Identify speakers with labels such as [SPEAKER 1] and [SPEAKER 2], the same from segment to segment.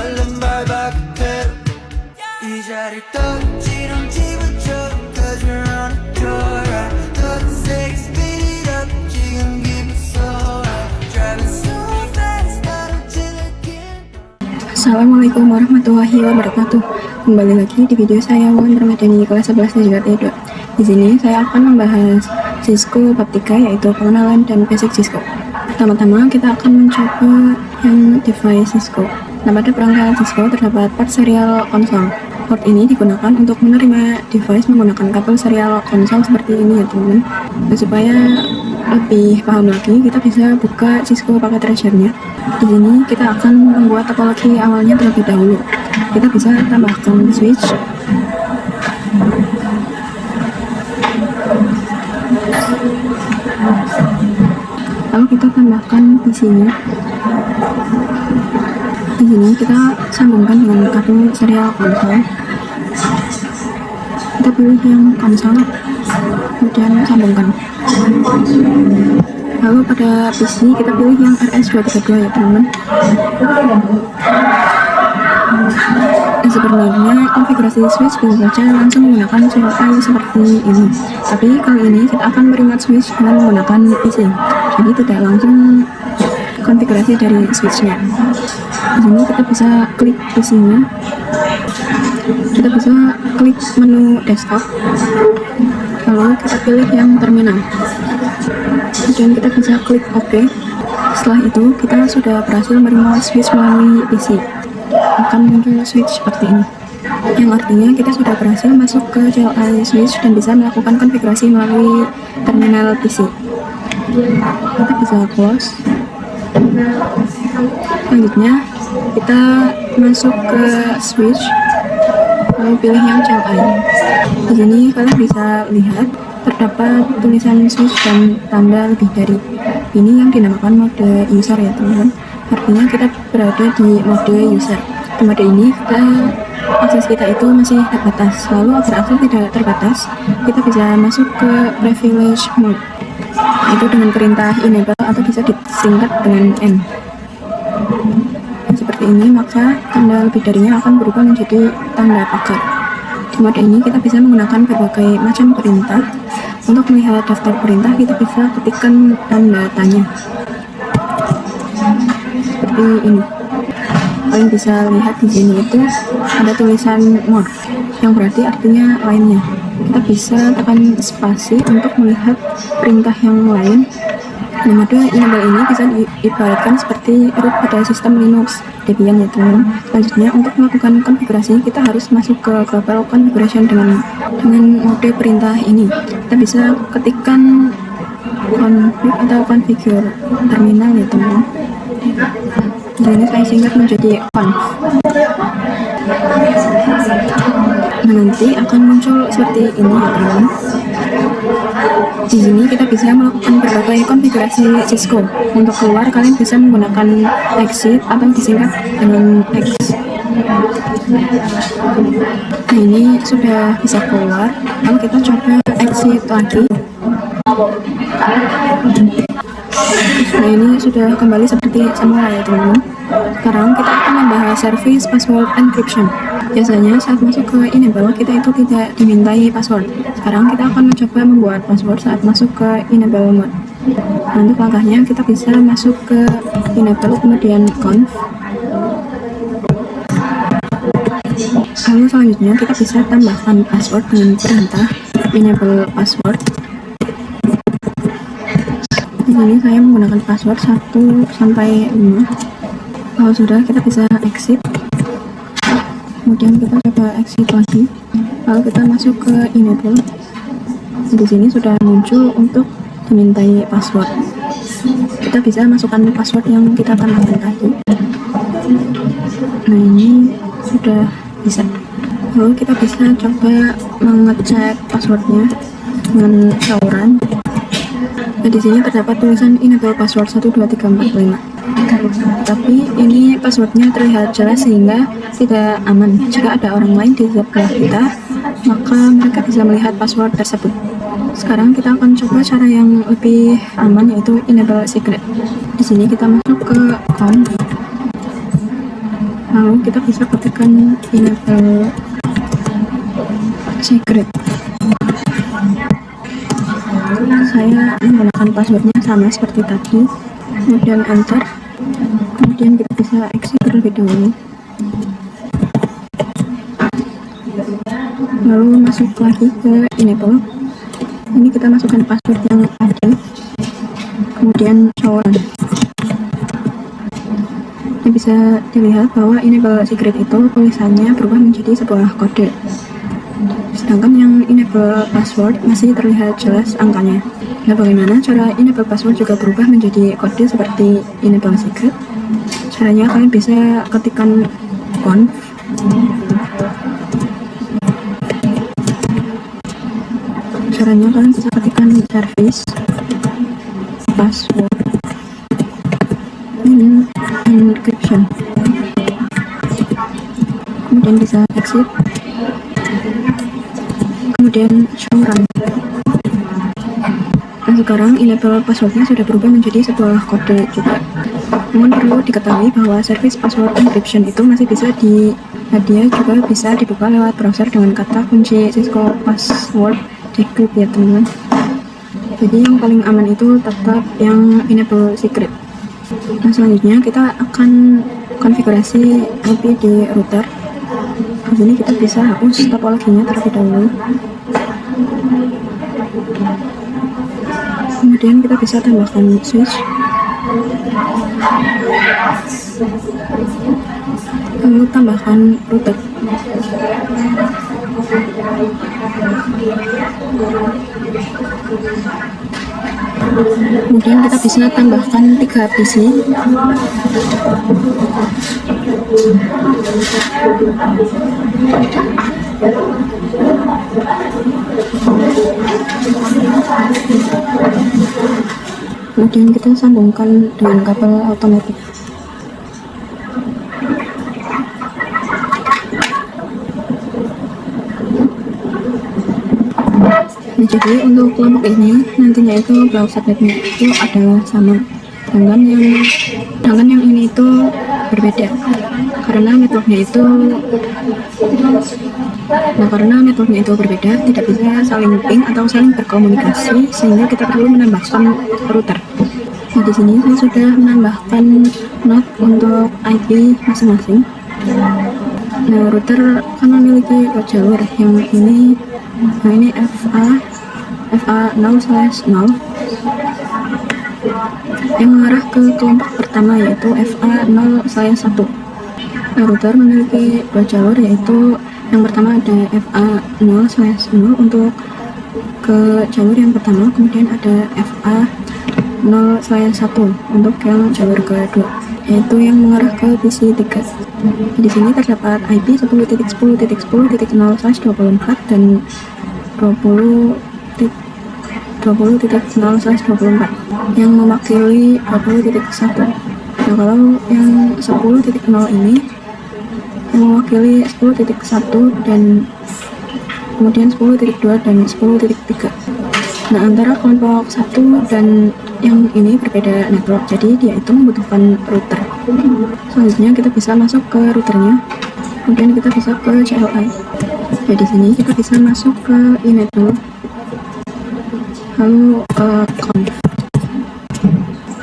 [SPEAKER 1] 얼른 밟아그대로 이 자리를 떠지름지부터 Cause we're on a joyride 더는 세게 speed it up 지금 기분 so high Driving so fast I don't till I can't.
[SPEAKER 2] Assalamualaikum warahmatullahi wabarakatuh. Kembali lagi di video saya Wan Ramadhani kelas 11 DJT2. Di sini saya akan membahas Cisco bab 3, yaitu pengenalan dan basic Cisco. Pertama-tama kita akan mencoba yang device Cisco. Nah, pada perangkat Cisco terdapat port serial konsol. Port ini digunakan untuk menerima device menggunakan kabel serial konsol seperti ini ya teman-teman. Nah, supaya lebih paham lagi, kita bisa buka Cisco paket tracernya. Di sini kita akan membuat topologi awalnya terlebih dahulu. Kita bisa tambahkan switch, lalu kita tambahkan PC-nya. Di sini kita sambungkan dengan kabel serial konsol. Kita pilih yang konsol, kemudian sambungkan. Lalu pada PC kita pilih yang RS232 ya teman-teman. Sebenarnya konfigurasi switch bisa saja langsung menggunakan CLI seperti ini, tapi kali ini kita akan merimat switch dengan menggunakan PC, jadi tidak langsung konfigurasi dari switchnya. Di sini kita bisa klik PC-nya, kita bisa klik menu desktop, lalu kita pilih yang terminal, kemudian kita bisa klik OK. Setelah itu kita sudah berhasil meremote switch melalui PC. Akan muncul switch seperti ini, yang artinya kita sudah berhasil masuk ke CLI switch dan bisa melakukan konfigurasi melalui terminal PC. Kita bisa close. Selanjutnya kita masuk ke switch, lalu pilih yang CLI. Di sini kalian bisa lihat terdapat tulisan switch dan tanda lebih dari. Ini yang dinamakan mode user ya teman-teman. Artinya kita berada di mode user. Di mode ini akses kita itu masih terbatas. Lalu agar akses tidak terbatas, kita bisa masuk ke privilege mode, itu dengan perintah enable atau bisa disingkat dengan N. Seperti ini, maka tanda lebih darinya akan berubah menjadi tanda pagar. Di mode ini kita bisa menggunakan berbagai macam perintah. Untuk melihat daftar perintah, kita bisa ketikkan tanda tanya seperti ini. Kalian bisa lihat di sini itu ada tulisan more, yang berarti artinya lainnya. Kita bisa tekan spasi untuk melihat perintah yang lain. Nah, mode enable ini bisa diibaratkan seperti root pada sistem Linux Debian ya teman-teman. Selanjutnya untuk melakukan konfigurasi kita harus masuk ke global configuration dengan mode perintah ini. Kita bisa ketikkan config atau configure terminal ya teman-teman. Jadi saya singkat menjadi conf. Nah, nanti akan muncul seperti ini ya teman-teman. Di sini kita bisa melakukan berbagai konfigurasi Cisco. Untuk keluar kalian bisa menggunakan exit atau disingkat dengan X. Nah, ini sudah bisa keluar. Lalu kita coba exit lagi. Nah, ini sudah kembali seperti semula ya teman-teman. Sekarang kita akan membahas service password encryption. Biasanya saat masuk ke enable kita itu tidak dimintai password. Sekarang kita akan mencoba membuat password saat masuk ke enable mode. Nah, untuk langkahnya kita bisa masuk ke enable kemudian conf. Lalu selanjutnya kita bisa tambahkan password dengan perintah enable password. Di sini saya menggunakan password 1 sampai 5. Kalau sudah, kita bisa exit. Kemudian kita coba exit lagi. Lalu kita masuk ke enable. Di sini sudah muncul untuk dimintai password. Kita bisa masukkan password yang kita tambahkan tadi. Nah, ini sudah bisa. Lalu kita bisa coba mengecek passwordnya dengan sauran. Nah, di sini terdapat tulisan enable password 12345. Tapi ini passwordnya terlihat jelas sehingga tidak aman. Jika ada orang lain di sebelah kita, maka mereka bisa melihat password tersebut. Sekarang kita akan coba cara yang lebih aman, yaitu enable secret. Di sini kita masuk ke conf. lalu kita bisa ketikkan enable secret. Saya menggunakan passwordnya sama seperti tadi, kemudian enter, kemudian kita bisa exit terlebih dahulu, lalu masuk lagi ke enable. Ini kita masukkan password yang ada, kemudian show run. Ini bisa dilihat bahwa enable secret itu tulisannya berubah menjadi sebuah kode, sedangkan yang enable password masih terlihat jelas angkanya. Nah, bagaimana cara enable password juga berubah menjadi kode seperti enable secret? Caranya kalian bisa ketikkan conf service password encryption, kemudian bisa exit, kemudian show run. Dan sekarang enable passwordnya sudah berubah menjadi sebuah kode juga. Namun perlu diketahui bahwa service password encryption itu masih bisa dia juga bisa dibuka lewat browser dengan kata kunci Cisco password decrypt ya teman-teman. Jadi yang paling aman itu tetap yang enable secret. Nah, selanjutnya kita akan konfigurasi IP di router. Di sini kita bisa hapus topologinya terlebih dahulu. Kemudian kita bisa tambahkan switch, lalu tambahkan router. Kemudian kita bisa tambahkan 3 PC. Kemudian kita sambungkan dengan kabel otomatis. Nah, jadi untuk kelompok ini nantinya itu browser netnya itu adalah sama, sedangkan yang ini itu berbeda karena networknya itu berbeda, tidak bisa saling ping atau saling berkomunikasi, sehingga kita perlu menambahkan router. Nah, di sini saya sudah menambahkan node untuk IP masing-masing. Nah, router kan memiliki jalur yang ini, nah ini FA 0/0 yang mengarah ke kelompok pertama yaitu FA 0/1. Nah, router memiliki 2 jalur, yaitu yang pertama ada FA 0/0 untuk ke jalur yang pertama, kemudian ada FA 0/1 untuk yang jalur kedua, yaitu yang mengarah ke PC 3. Di sini terdapat IP 10.10.10.0/24 dan 20.0/24 yang mewakili 20.1. Nah, kalau yang 10.0 ini yang mewakili 10.1 dan kemudian 10.2 dan 10.3. Nah, antara kelompok 1 dan yang ini berbeda network, jadi dia itu membutuhkan router. Selanjutnya kita bisa masuk ke routernya, kemudian kita bisa ke CLI. Nah, di sini kita bisa masuk ke enable, lalu ke conf.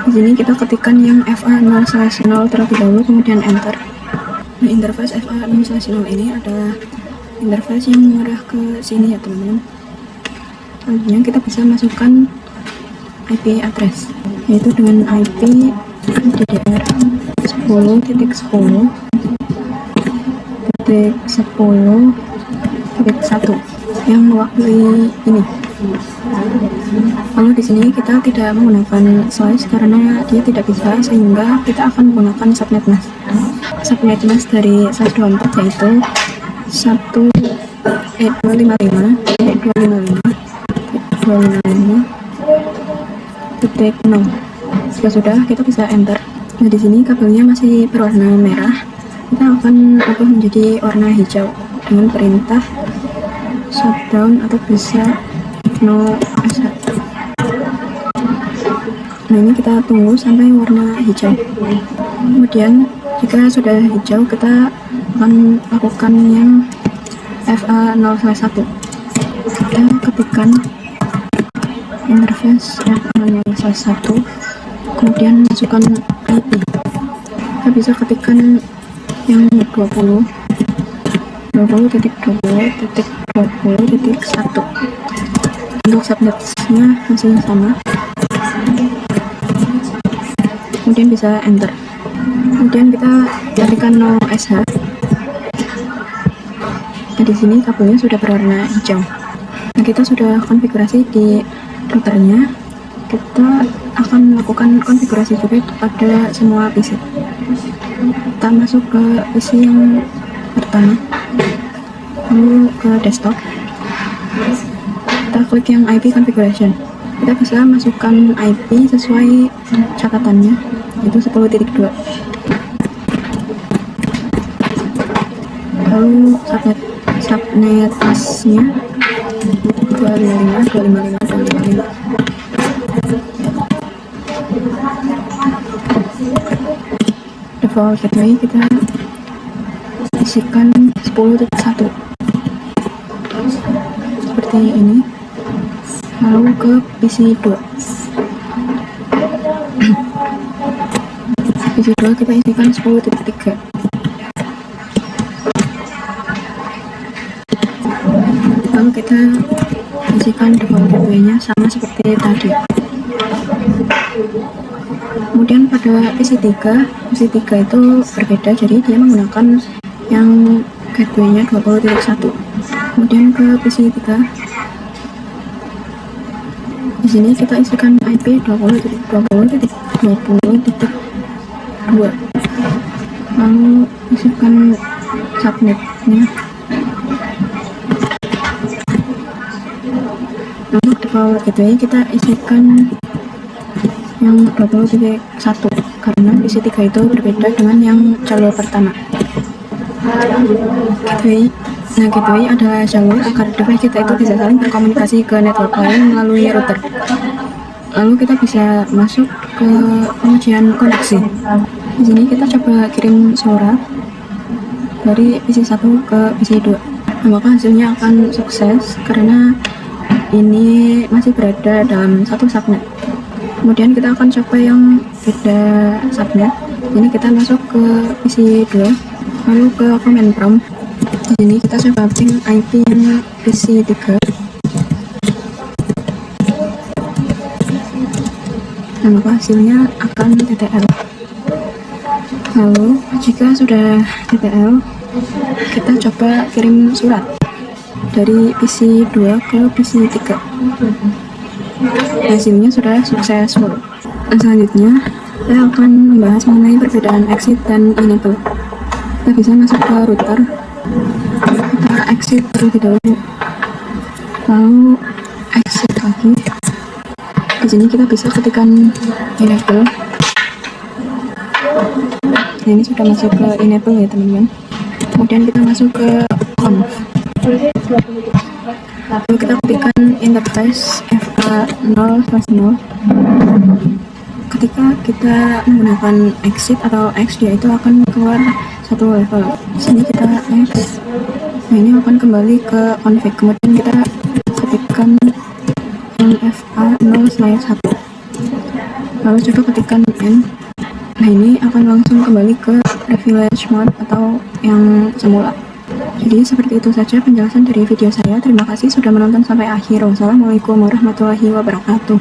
[SPEAKER 2] Di sini kita ketikkan yang FA 0/0 terlebih dahulu, kemudian enter. Nah, interface FA 0/0 ini adalah interface yang mengarah ke sini ya teman-teman. Selanjutnya kita bisa masukkan IP address, yaitu dengan IP DDR 10.10.10.1 yang mewakili ini. Lalu di sini kita tidak menggunakan slice karena dia tidak bisa, sehingga kita akan menggunakan subnet mask. Subnet mask dari SAS24 yaitu 1.255.255.0. Jika sudah, kita bisa enter. Nah, di sini kabelnya masih berwarna merah. Kita akan ubah menjadi warna hijau dengan perintah shutdown atau bisa no SH. Nah, ini kita tunggu sampai warna hijau. Kemudian Jika sudah hijau, kita akan lakukan yang FA0/1. Kita ketikkan interface FA0/1, kemudian masukkan IP. Kita bisa ketikkan yang 20.20.20.1. Untuk subnetnya masih sama, kemudian bisa enter. Kemudian kita ketikkan no SH. Nah, di sini kabelnya sudah berwarna hijau. Nah, kita sudah konfigurasi di routernya. Kita akan melakukan konfigurasi juga pada semua PC. Kita masuk ke PC yang pertama, lalu ke desktop. Kita klik yang IP configuration. Kita bisa masukkan IP sesuai catatannya, itu 10.2. Lalu subnet masnya 255. Default gateway kita isikan 10.1 seperti ini. Lalu ke PC 2. PC 2 kita isikan 10.3. Lalu kita isikan default gateway-nya sama seperti tadi. Kemudian pada PC 3 itu berbeda, jadi dia menggunakan yang gateway-nya 20.1. Kemudian ke PC 3, di sini kita isikan IP 20.20.20.2. Lalu isikan subnetnya. Untuk default gateway kita isikan yang 20.1 karena PC 3 itu berbeda dengan yang jalur pertama. Gateway adalah jalur agar device kita itu bisa saling berkomunikasi ke network lain melalui router. Lalu kita bisa masuk ke pengujian koneksi. Di sini kita coba kirim surat dari PC 1 ke PC 2. Maka hasilnya akan sukses karena ini masih berada dalam satu subnet. Kemudian kita akan coba yang beda subnet. Ini kita masuk ke PC 2, lalu ke command prompt. Di sini kita coba ping IP yang PC 3. Nah, maka hasilnya akan TTL. Lalu jika sudah TTL, kita coba kirim surat dari PC 2 ke PC 3. Hasilnya sudah successful. Selanjutnya saya akan membahas mengenai perbedaan exit dan enable. Kita bisa masuk ke router, kita exit terlebih dahulu, lalu exit lagi. Di sini kita bisa ketikkan enable. Nah, ini sudah masuk ke enable ya teman-teman. Kemudian kita masuk ke on. Lalu kita ketikkan interface FA0/0. Ketika kita menggunakan exit atau X, dia itu akan keluar satu level. Di sini kita X. Nah, ini akan kembali ke config. Kemudian kita ketikkan yang FA0/1. Lalu coba ketikkan N. Nah, ini akan langsung kembali ke privilege mode atau yang semula. Jadi seperti itu saja penjelasan dari video saya. Terima kasih sudah menonton sampai akhir. Wassalamualaikum warahmatullahi wabarakatuh.